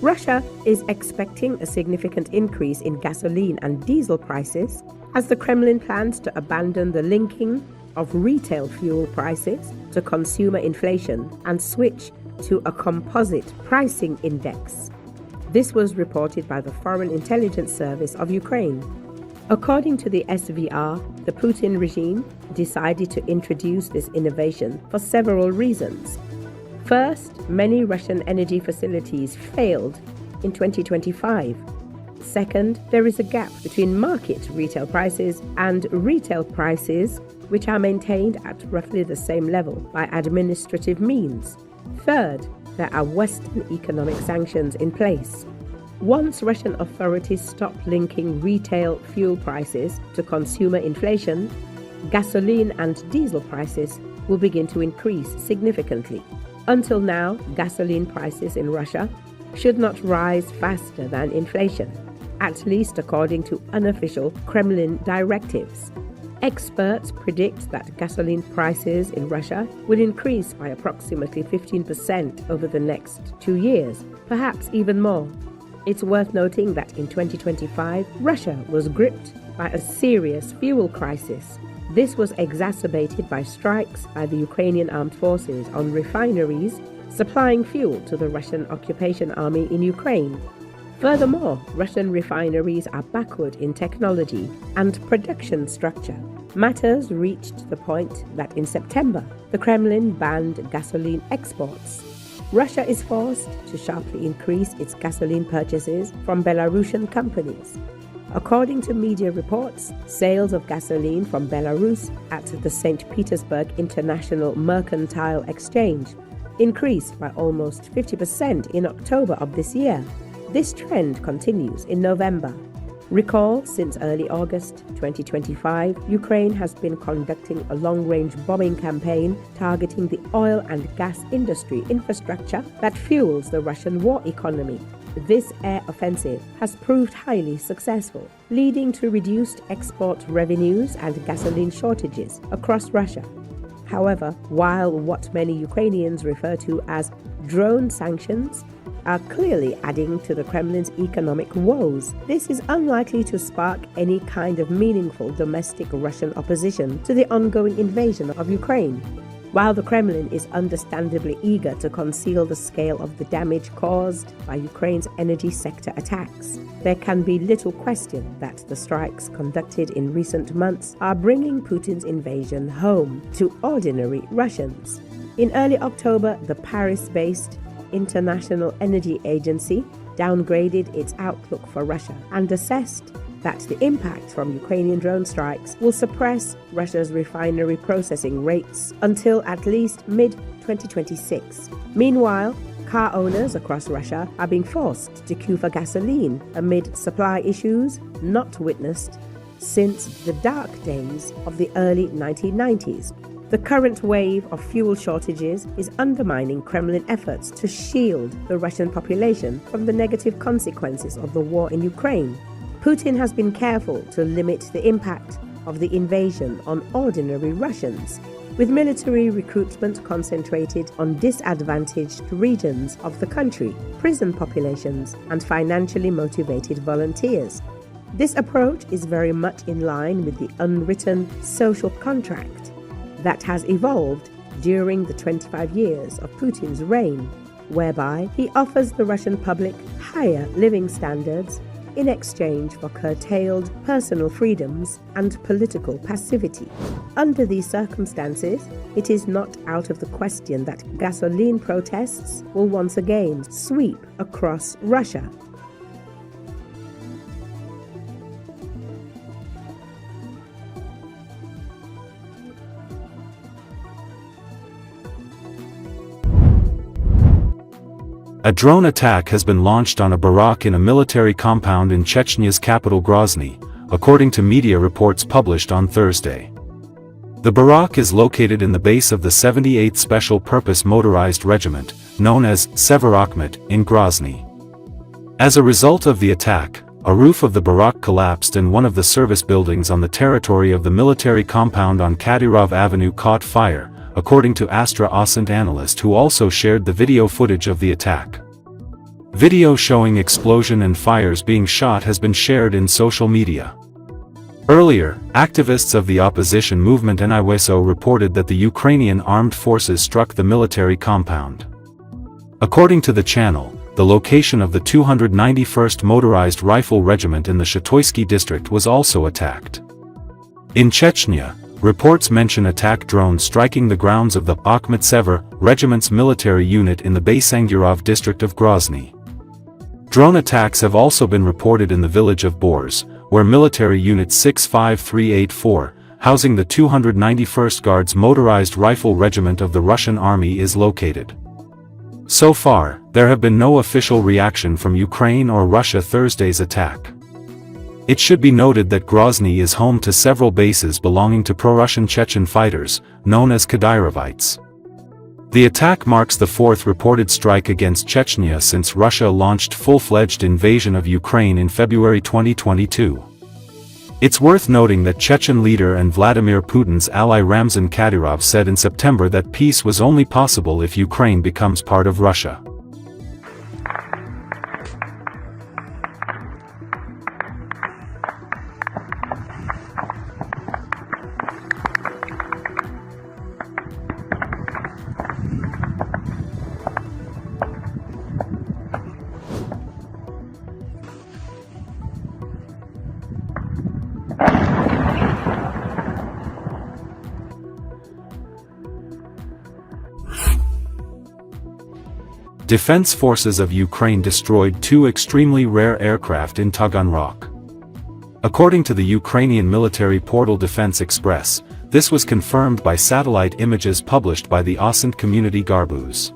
Russia is expecting a significant increase in gasoline and diesel prices as the Kremlin plans to abandon the linking of retail fuel prices to consumer inflation and switch to a composite pricing index. This was reported by the Foreign Intelligence Service of Ukraine. According to the SVR, the Putin regime decided to introduce this innovation for several reasons. First, many Russian energy facilities failed in 2025. Second, there is a gap between market retail prices and retail prices, which are maintained at roughly the same level by administrative means. Third, there are Western economic sanctions in place. Once Russian authorities stop linking retail fuel prices to consumer inflation, gasoline and diesel prices will begin to increase significantly. Until now, gasoline prices in Russia should not rise faster than inflation, at least according to unofficial Kremlin directives. Experts predict that gasoline prices in Russia will increase by approximately 15% over the next 2 years, perhaps even more. It's worth noting that in 2025, Russia was gripped by a serious fuel crisis. This was exacerbated by strikes by the Ukrainian armed forces on refineries supplying fuel to the Russian occupation army in Ukraine. Furthermore, Russian refineries are backward in technology and production structure. Matters reached the point that in September, the Kremlin banned gasoline exports. Russia is forced to sharply increase its gasoline purchases from Belarusian companies. According to media reports, sales of gasoline from Belarus at the St. Petersburg International Mercantile Exchange increased by almost 50% in October of this year. This trend continues in November. Recall, since early August 2025, Ukraine has been conducting a long-range bombing campaign targeting the oil and gas industry infrastructure that fuels the Russian war economy. This air offensive has proved highly successful, leading to reduced export revenues and gasoline shortages across Russia. However, while what many Ukrainians refer to as drone sanctions are clearly adding to the Kremlin's economic woes, this is unlikely to spark any kind of meaningful domestic Russian opposition to the ongoing invasion of Ukraine. While the Kremlin is understandably eager to conceal the scale of the damage caused by Ukraine's energy sector attacks, there can be little question that the strikes conducted in recent months are bringing Putin's invasion home to ordinary Russians. In early October, the Paris-based International Energy Agency downgraded its outlook for Russia and assessed that the impact from Ukrainian drone strikes will suppress Russia's refinery processing rates until at least mid-2026. Meanwhile, car owners across Russia are being forced to queue for gasoline amid supply issues not witnessed since the dark days of the early 1990s. The current wave of fuel shortages is undermining Kremlin efforts to shield the Russian population from the negative consequences of the war in Ukraine. Putin has been careful to limit the impact of the invasion on ordinary Russians, with military recruitment concentrated on disadvantaged regions of the country, prison populations, and financially motivated volunteers. This approach is very much in line with the unwritten social contract that has evolved during the 25 years of Putin's reign, whereby he offers the Russian public higher living standards in exchange for curtailed personal freedoms and political passivity. Under these circumstances, it is not out of the question that gasoline protests will once again sweep across Russia. A drone attack has been launched on a barrack in a military compound in Chechnya's capital Grozny, according to media reports published on Thursday. The barrack is located in the base of the 78th Special Purpose Motorized Regiment, known as Severokhmet, in Grozny. As a result of the attack, a roof of the barrack collapsed and one of the service buildings on the territory of the military compound on Kadyrov Avenue caught fire, according to Astra Ascent analyst who also shared the video footage of the attack. Video showing explosion and fires being shot has been shared in social media. Earlier, activists of the opposition movement NIWSO reported that the Ukrainian armed forces struck the military compound. According to the channel, the location of the 291st Motorized Rifle Regiment in the Shatoysky district was also attacked. In Chechnya, reports mention attack drones striking the grounds of the Akhmetsever Regiment's military unit in the Baysangurov district of Grozny. Drone attacks have also been reported in the village of Bors, where military unit 65384, housing the 291st Guards Motorized Rifle Regiment of the Russian Army, is located. So far, there have been no official reaction from Ukraine or Russia Thursday's attack. It should be noted that Grozny is home to several bases belonging to pro-Russian Chechen fighters, known as Kadyrovites. The attack marks the fourth reported strike against Chechnya since Russia launched full-fledged invasion of Ukraine in February 2022. It's worth noting that Chechen leader and Vladimir Putin's ally Ramzan Kadyrov said in September that peace was only possible if Ukraine becomes part of Russia. Defense forces of Ukraine destroyed two extremely rare aircraft in Taganrog. According to the Ukrainian military portal Defense Express, this was confirmed by satellite images published by the OSINT community Garbuz.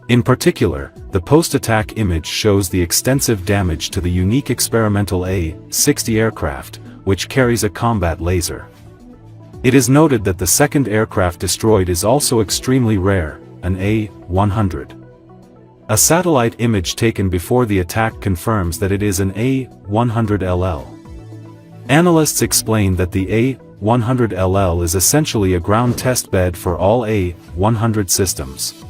In particular, the post-attack image shows the extensive damage to the unique experimental A-60 aircraft, which carries a combat laser. It is noted that the second aircraft destroyed is also extremely rare, an A-100. A satellite image taken before the attack confirms that it is an A-100LL. Analysts explain that the A-100LL is essentially a ground test bed for all A-100 systems.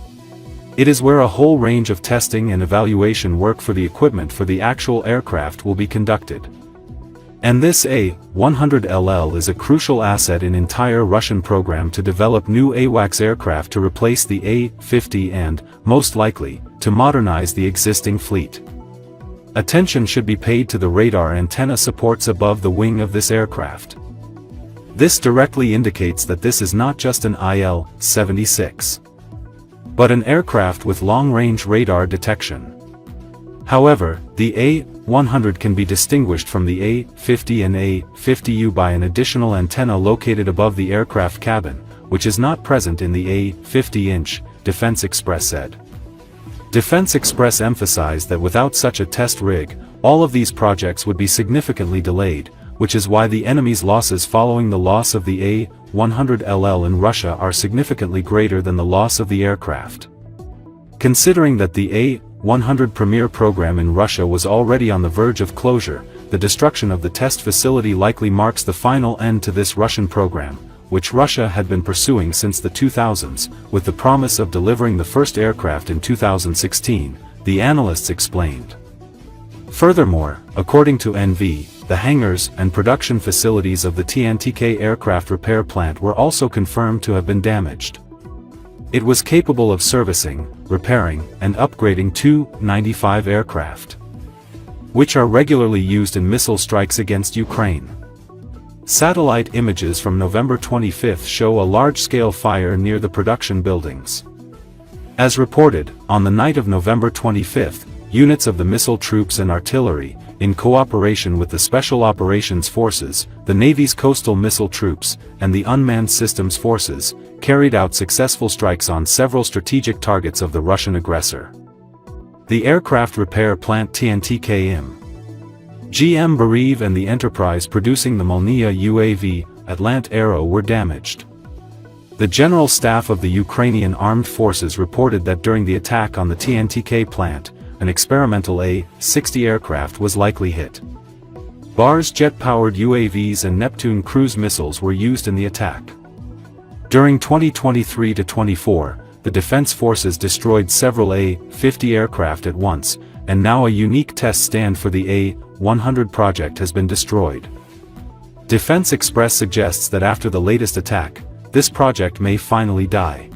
It is where a whole range of testing and evaluation work for the equipment for the actual aircraft will be conducted. And this A-100LL is a crucial asset in entire Russian program to develop new AWACS aircraft to replace the A-50 and, most likely, to modernize the existing fleet. Attention should be paid to the radar antenna supports above the wing of this aircraft. This directly indicates that this is not just an IL-76, but an aircraft with long-range radar detection. However, the A-100 can be distinguished from the A-50 and A-50U by an additional antenna located above the aircraft cabin, which is not present in the A-50-inch, Defense Express said. Defense Express emphasized that without such a test rig, all of these projects would be significantly delayed, which is why the enemy's losses following the loss of the A-100LL in Russia are significantly greater than the loss of the aircraft. Considering that the A-100 Premier program in Russia was already on the verge of closure, the destruction of the test facility likely marks the final end to this Russian program, which Russia had been pursuing since the 2000s, with the promise of delivering the first aircraft in 2016, the analysts explained. Furthermore, according to NV, the hangars and production facilities of the TNTK aircraft repair plant were also confirmed to have been damaged. It was capable of servicing, repairing, and upgrading Tu-95 aircraft, which are regularly used in missile strikes against Ukraine. Satellite images from November 25 show a large-scale fire near the production buildings. As reported, on the night of November 25, units of the missile troops and artillery, in cooperation with the Special Operations Forces, the Navy's Coastal Missile Troops, and the Unmanned Systems Forces, carried out successful strikes on several strategic targets of the Russian aggressor. The aircraft repair plant TNTK-IM, GM Berev and the enterprise producing the Molniya UAV, Atlant Aero were damaged. The General Staff of the Ukrainian Armed Forces reported that during the attack on the TNTK plant, an experimental A-60 aircraft was likely hit. Bars jet-powered UAVs and Neptune cruise missiles were used in the attack. During 2023-24, the defense forces destroyed several A-50 aircraft at once, and now a unique test stand for the A-100 project has been destroyed. Defense Express suggests that after the latest attack, this project may finally die.